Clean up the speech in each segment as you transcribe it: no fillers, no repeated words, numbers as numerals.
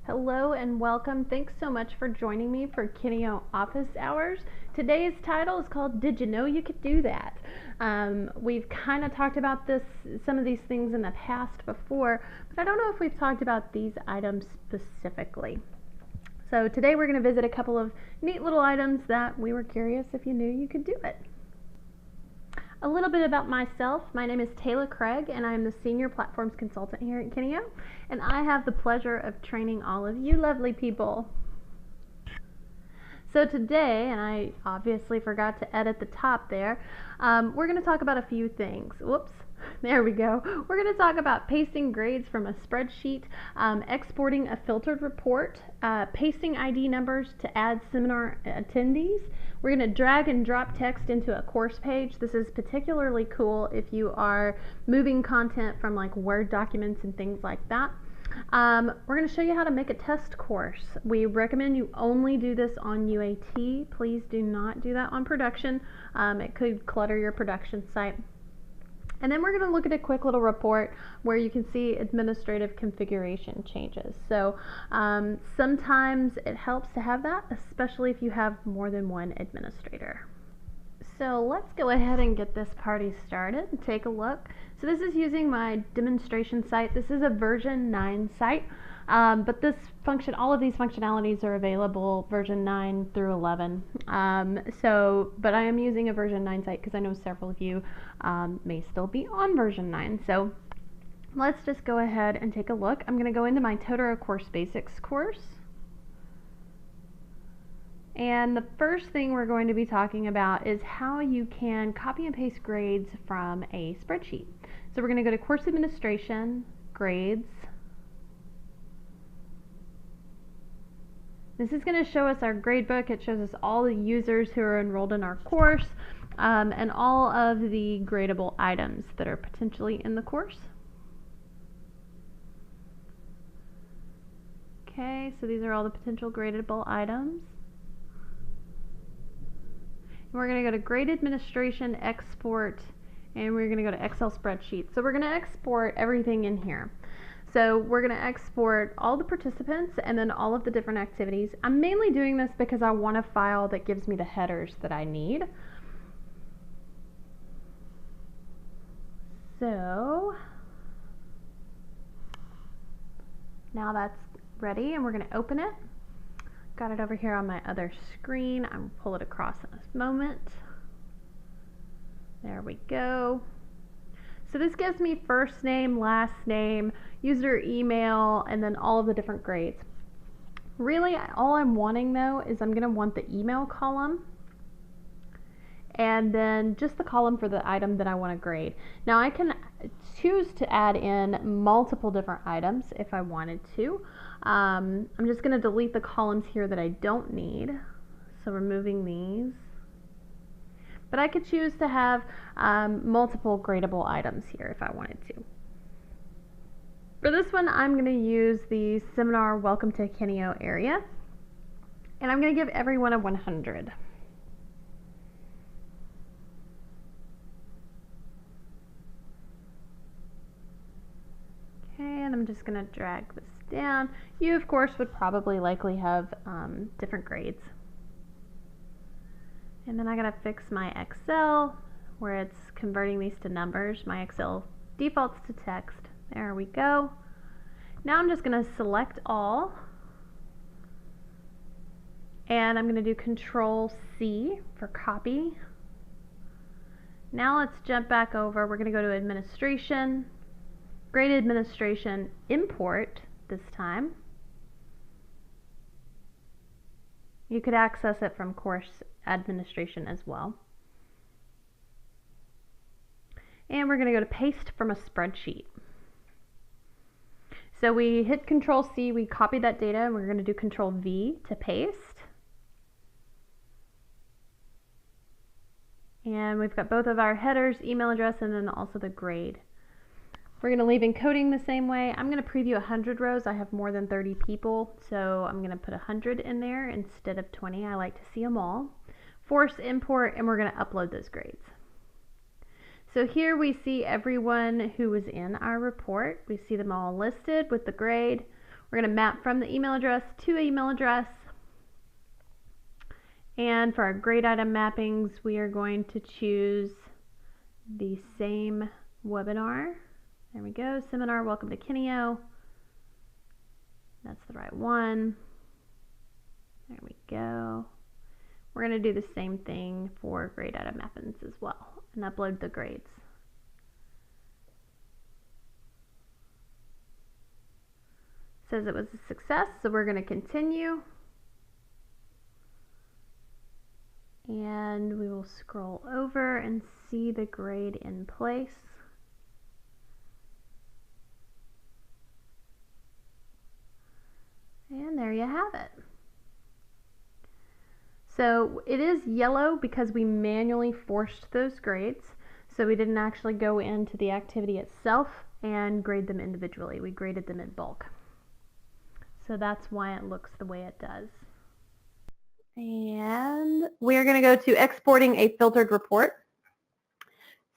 Hello and welcome. Thanks so much for joining me for Kineo Office Hours. Today's title is called Did You Know You Could Do That? We've kind of talked about some of these things in the past before, but I don't know if we've talked about these items specifically. So today we're going to visit a couple of neat little items that we were curious if you knew you could do it. A little bit about myself. My name is Taylor Craig and I am the Senior Platforms Consultant here at Kineo, and I have the pleasure of training all of you lovely people. So today, and I obviously forgot to edit the top there, we're going to talk about a few things. Whoops, there we go. We're going to talk about pasting grades from a spreadsheet, exporting a filtered report, pasting ID numbers to add seminar attendees. We're going to drag and drop text into a course page. This is particularly cool if you are moving content from like Word documents and things like that. We're going to show you how to make a test course. We recommend you only do this on UAT. Please do not do that on production. It could clutter your production site. And then we're going to look at a quick little report where you can see administrative configuration changes. So sometimes it helps to have that, especially if you have more than one administrator. So let's go ahead and get this party started and take a look. So this is using my demonstration site. This is a version 9 site, but all of these functionalities are available version 9 through 11. But I am using a version 9 site because I know several of you may still be on version 9. So let's just go ahead and take a look. I'm going to go into my Totara Course Basics course. And the first thing we're going to be talking about is how you can copy and paste grades from a spreadsheet. So we're going to go to Course Administration, Grades. This is going to show us our gradebook. It shows us all the users who are enrolled in our course and all of the gradable items that are potentially in the course. Okay, so these are all the potential gradable items. We're going to go to Grade Administration, Export, and we're going to go to Excel Spreadsheet. So we're going to export everything in here. So we're going to export all the participants and then all of the different activities. I'm mainly doing this because I want a file that gives me the headers that I need. So now that's ready and we're going to open it. Got it over here on my other screen. I'm going to pull it across in a moment. There we go. So this gives me first name, last name, user email, and then all of the different grades. Really, all I'm wanting though is I'm going to want the email column and then just the column for the item that I want to grade. Now I can choose to add in multiple different items if I wanted to. I'm just going to delete the columns here that I don't need, so removing these. But I could choose to have multiple gradable items here if I wanted to. For this one, I'm going to use the Seminar Welcome to Kineo area, and I'm going to give everyone a 100. Okay, and I'm just going to drag this down. You, of course, would probably likely have different grades. And then I gotta fix my Excel where it's converting these to numbers. My Excel defaults to text. There we go. Now I'm just gonna select all. And I'm gonna do Control C for copy. Now let's jump back over. We're gonna go to Administration, Grade Administration, Import this time. You could access it from Course Administration as well. And we're going to go to Paste from a Spreadsheet. So we hit Control C, we copy that data, and we're going to do Control V to paste. And we've got both of our headers, email address, and then also the grade. We're going to leave encoding the same way. I'm going to preview 100 rows. I have more than 30 people, so I'm going to put 100 in there instead of 20. I like to see them all. Force import, and we're going to upload those grades. So here we see everyone who was in our report. We see them all listed with the grade. We're going to map from the email address to email address. And for our grade item mappings, we are going to choose the same webinar. There we go, seminar, welcome to Kineo. That's the right one. There we go. We're going to do the same thing for grade item mappings as well and upload the grades. Says it was a success, so we're going to continue. And we will scroll over and see the grade in place. And there you have it. So it is yellow because we manually forced those grades. So we didn't actually go into the activity itself and grade them individually. We graded them in bulk. So that's why it looks the way it does. And we're going to go to exporting a filtered report.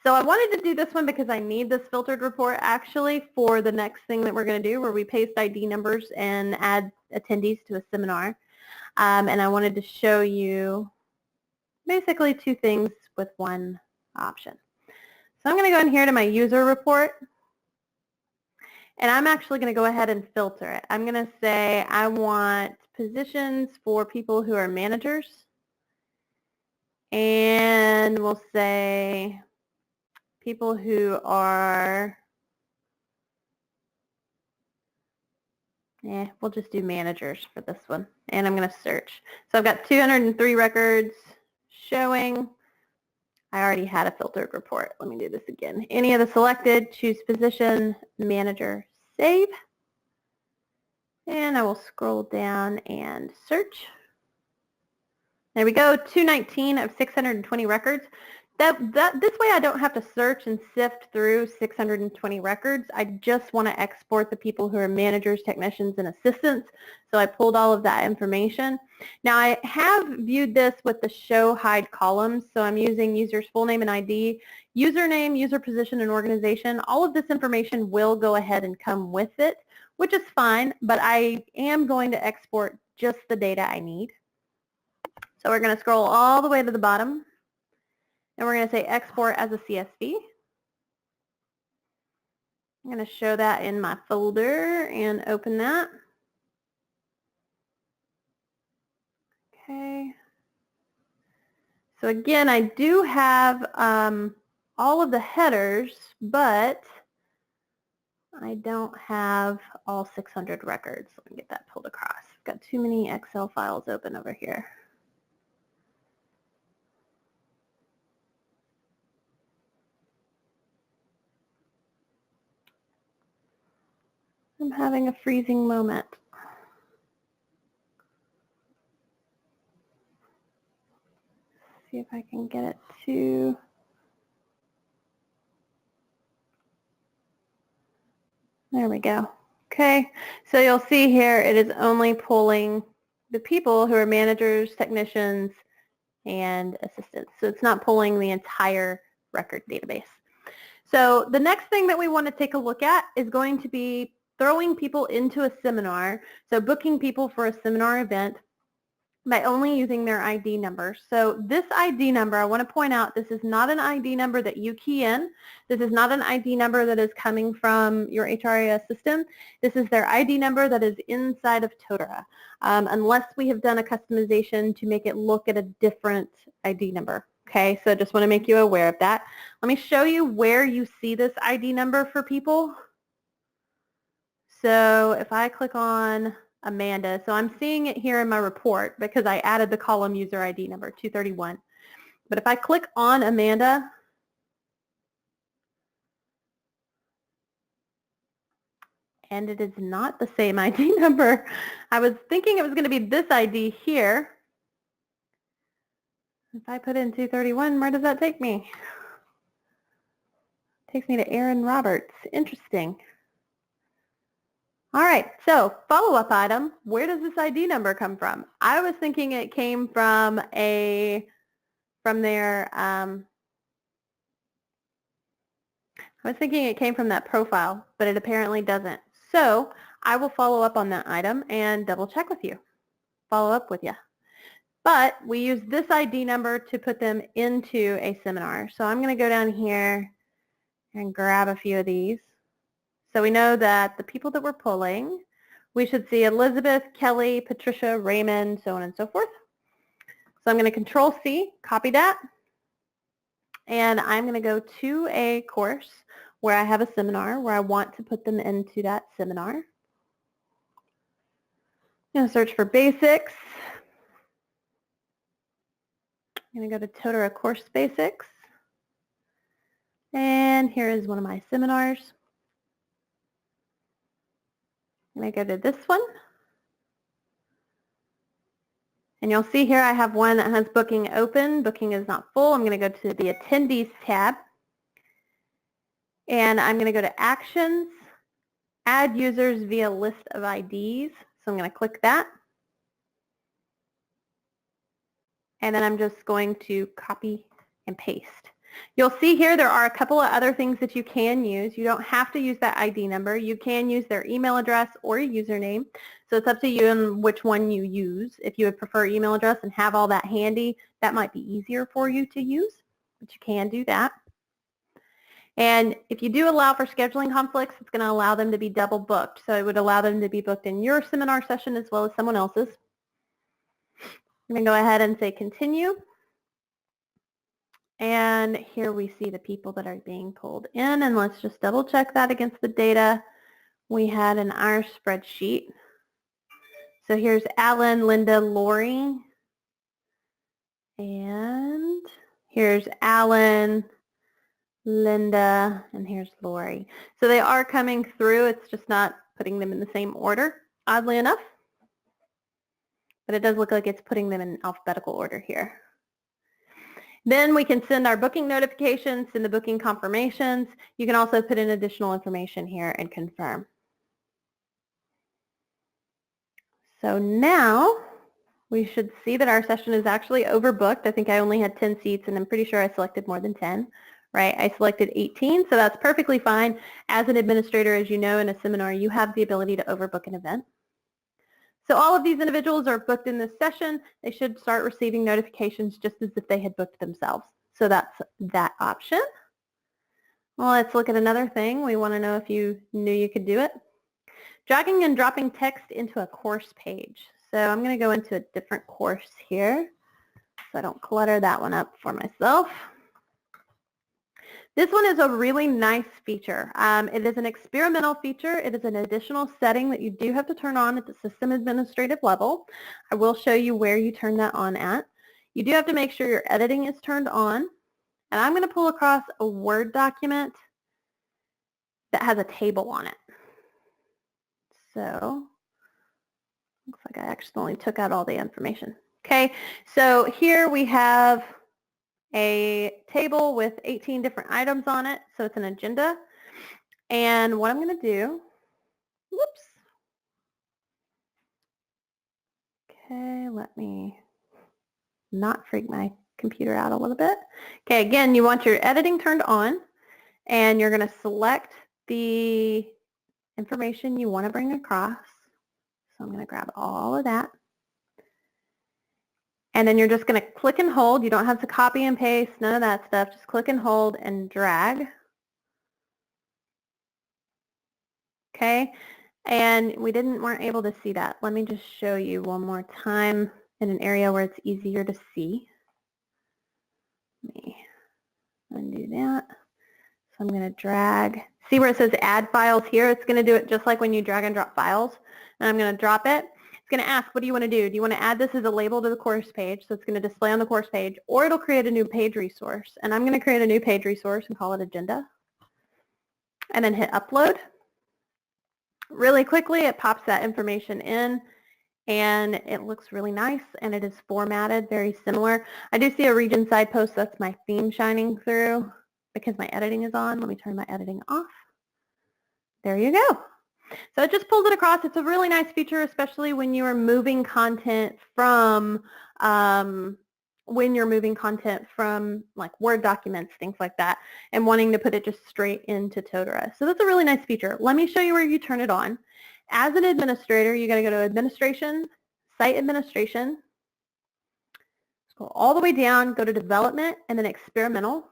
So I wanted to do this one because I need this filtered report actually for the next thing that we're going to do, where we paste ID numbers and add attendees to a seminar. And I wanted to show you basically two things with one option. So I'm going to go in here to my user report, and I'm actually going to go ahead and filter it. I'm going to say I want positions for people who are managers, and we'll say people who are, we'll just do managers for this one, and I'm going to search. So I've got 203 records showing. I already had a filtered report. Let me do this again. Any of the selected, choose position, manager, save. And I will scroll down and search. There we go, 219 of 620 records. This way I don't have to search and sift through 620 records. I just want to export the people who are managers, technicians, and assistants. So I pulled all of that information. Now I have viewed this with the show hide columns. So I'm using user's full name and ID, username, user position, and organization. All of this information will go ahead and come with it, which is fine, but I am going to export just the data I need. So we're going to scroll all the way to the bottom. And we're going to say export as a CSV. I'm going to show that in my folder and open that. Okay. So again, I do have all of the headers, but I don't have all 600 records. Let me get that pulled across. I've got too many Excel files open over here. I'm having a freezing moment. See if I can get it to... There we go. Okay, so you'll see here it is only pulling the people who are managers, technicians, and assistants. So it's not pulling the entire record database. So the next thing that we want to take a look at is going to be throwing people into a seminar. So booking people for a seminar event by only using their ID number. So this ID number, I want to point out, this is not an ID number that you key in. This is not an ID number that is coming from your HRIS system. This is their ID number that is inside of Totara, unless we have done a customization to make it look at a different ID number. Okay, so just want to make you aware of that. Let me show you where you see this ID number for people. So if I click on Amanda, so I'm seeing it here in my report because I added the column user ID number 231. But if I click on Amanda, and it is not the same ID number. I was thinking it was going to be this ID here. If I put in 231, where does that take me? It takes me to Aaron Roberts. Interesting. All right, so follow-up item, where does this ID number come from? I was thinking it came from their, I was thinking it came from that profile, but it apparently doesn't. So I will follow up on that item and double check with you, follow up with you. But we use this ID number to put them into a seminar. So I'm going to go down here and grab a few of these. So we know that the people that we're pulling, we should see Elizabeth, Kelly, Patricia, Raymond, so on and so forth. So I'm going to Control C, copy that, and I'm going to go to a course where I have a seminar where I want to put them into that seminar. I'm going to search for basics. I'm going to go to Totara Course Basics. And here is one of my seminars. I'm going to go to this one. And you'll see here I have one that has booking open. Booking is not full. I'm going to go to the attendees tab. And I'm going to go to actions, add users via list of IDs. So I'm going to click that. And then I'm just going to copy and paste. You'll see here there are a couple of other things that you can use. You don't have to use that ID number. You can use their email address or a username. So it's up to you and which one you use. If you would prefer email address and have all that handy, that might be easier for you to use, but you can do that. And if you do allow for scheduling conflicts, it's going to allow them to be double booked. So it would allow them to be booked in your seminar session as well as someone else's. I'm going to go ahead and say continue. And here we see the people that are being pulled in, and let's just double check that against the data we had in our spreadsheet. So here's Alan, Linda, Lori, and here's Alan, Linda, and here's Lori. So they are coming through. It's just not putting them in the same order, oddly enough. But it does look like it's putting them in alphabetical order here. Then we can send our booking notifications, send the booking confirmations. You can also put in additional information here and confirm. So now we should see that our session is actually overbooked. I think I only had 10 seats, and I'm pretty sure I selected more than 10, right? I selected 18, so that's perfectly fine. As an administrator, as you know, in a seminar, you have the ability to overbook an event. So all of these individuals are booked in this session. They should start receiving notifications just as if they had booked themselves. So that's that option. Well, let's look at another thing. We want to know if you knew you could do it. Dragging and dropping text into a course page. So I'm going to go into a different course here so I don't clutter that one up for myself. This one is a really nice feature. It is an experimental feature. It is an additional setting that you do have to turn on at the system administrative level. I will show you where you turn that on at. You do have to make sure your editing is turned on. And I'm going to pull across a Word document that has a table on it. So, looks like I accidentally took out all the information. Okay, so here we have a table with 18 different items on it, so it's an agenda. And what I'm going to do, whoops. Okay, let me not freak my computer out a little bit. Okay, again, you want your editing turned on, and you're going to select the information you want to bring across. So I'm going to grab all of that. And then you're just going to click and hold. You don't have to copy and paste, none of that stuff. Just click and hold and drag. Okay, and we weren't able to see that. Let me just show you one more time in an area where it's easier to see. Let me undo that. So I'm going to drag. See where it says add files here? It's going to do it just like when you drag and drop files. And I'm going to drop it. It's going to ask, what do you want to do? Do you want to add this as a label to the course page? So it's going to display on the course page, or it'll create a new page resource. And I'm going to create a new page resource and call it agenda. And then hit upload. Really quickly, it pops that information in, and it looks really nice, and it is formatted very similar. I do see a region side post. That's my theme shining through because my editing is on. Let me turn my editing off. There you go. So it just pulls it across. It's a really nice feature, especially when you are moving content from like Word documents, things like that, and wanting to put it just straight into Totara. So that's a really nice feature. Let me show you where you turn it on. as an administrator, you got to go to Administration, Site Administration, scroll all the way down, go to Development, and then Experimental,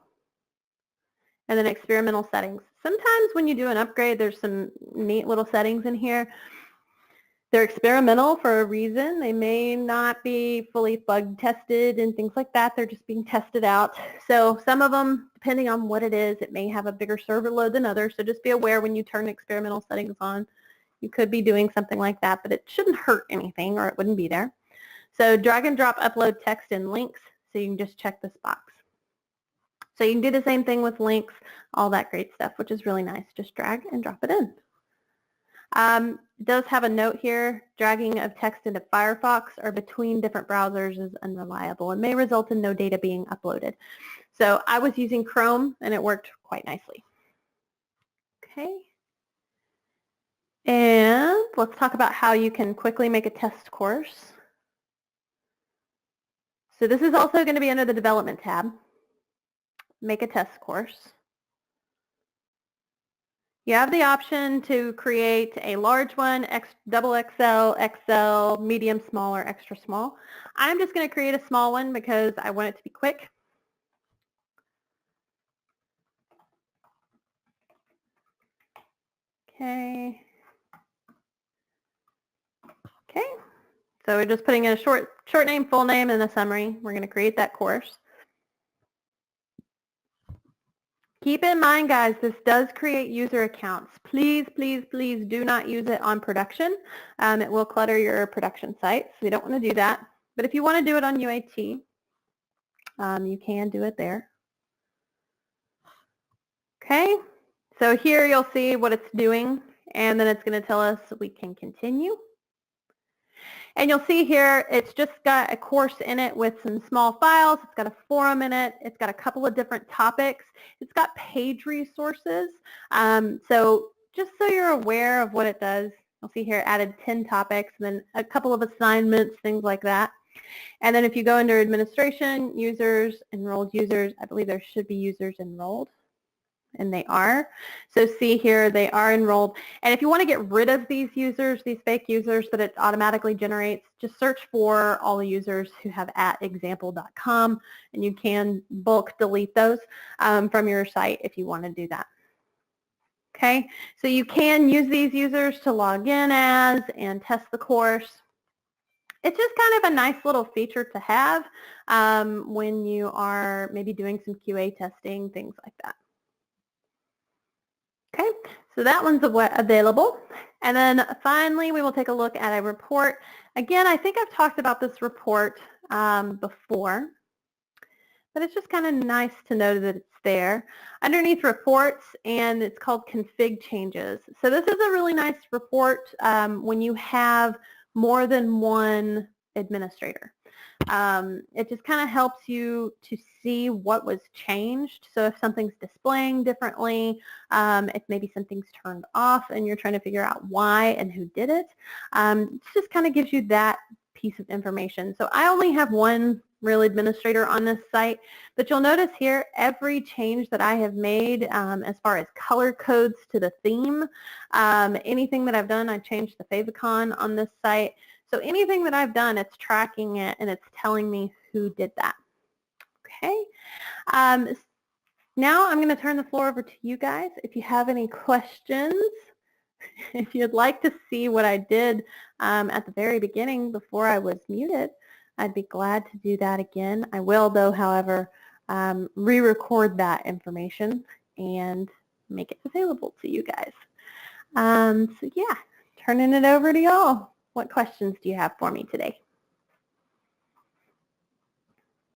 and then Experimental Settings. Sometimes when you do an upgrade, there's some neat little settings in here. They're experimental for a reason. They may not be fully bug tested and things like that. They're just being tested out. So some of them, depending on what it is, it may have a bigger server load than others. So just be aware when you turn experimental settings on, you could be doing something like that, but it shouldn't hurt anything or it wouldn't be there. So drag and drop upload text and links, so you can just check this box. So you can do the same thing with links, all that great stuff, which is really nice. Just drag and drop it in. It does have a note here, dragging of text into Firefox or between different browsers is unreliable and may result in no data being uploaded. So I was using Chrome and it worked quite nicely. Okay. And let's talk about how you can quickly make a test course. So this is also going to be under the Development tab. Make a test course. You have the option to create a large one, double XL, XL, medium, small, or extra small. I'm just going to create a small one because I want it to be quick. Okay. Okay. So we're just putting in a short name, full name, and a summary. We're going to create that course. Keep in mind, guys, this does create user accounts. Please, please, please do not use it on production. It will clutter your production site, so you don't want to do that. But if you want to do it on UAT, you can do it there. Okay, so here you'll see what it's doing, and then it's going to tell us we can continue. And you'll see here, it's just got a course in it with some small files. It's got a forum in it. It's got a couple of different topics. It's got page resources. So just so you're aware of what it does, you'll see here it added 10 topics, and then a couple of assignments, things like that. And then if you go under Administration, Users, Enrolled Users, I believe there should be Users Enrolled. And they are. So see here, they are enrolled. And if you want to get rid of these users, these fake users that it automatically generates, just search for all the users who have @example.com, and you can bulk delete those from your site if you want to do that. Okay, so you can use these users to log in as and test the course. It's just kind of a nice little feature to have when you are maybe doing some QA testing, things like that. Okay, so that one's available. And then finally, we will take a look at a report. Again, I think I've talked about this report before, but it's just kind of nice to know that it's there. Underneath reports, and it's called config changes. So this is a really nice report when you have more than one administrator. It just kind of helps you to see what was changed. So if something's displaying differently, if maybe something's turned off and you're trying to figure out why and who did it, it just kind of gives you that piece of information. So I only have one real administrator on this site, but you'll notice here every change that I have made as far as color codes to the theme, anything that I've done, I changed the favicon on this site. So anything that I've done, it's tracking it and it's telling me who did that. Okay. Now I'm going to turn the floor over to you guys. If you have any questions, if you'd like to see what I did at the very beginning before I was muted, I'd be glad to do that again. I will, though, however, re-record that information and make it available to you guys. So yeah, turning it over to y'all. What questions do you have for me today?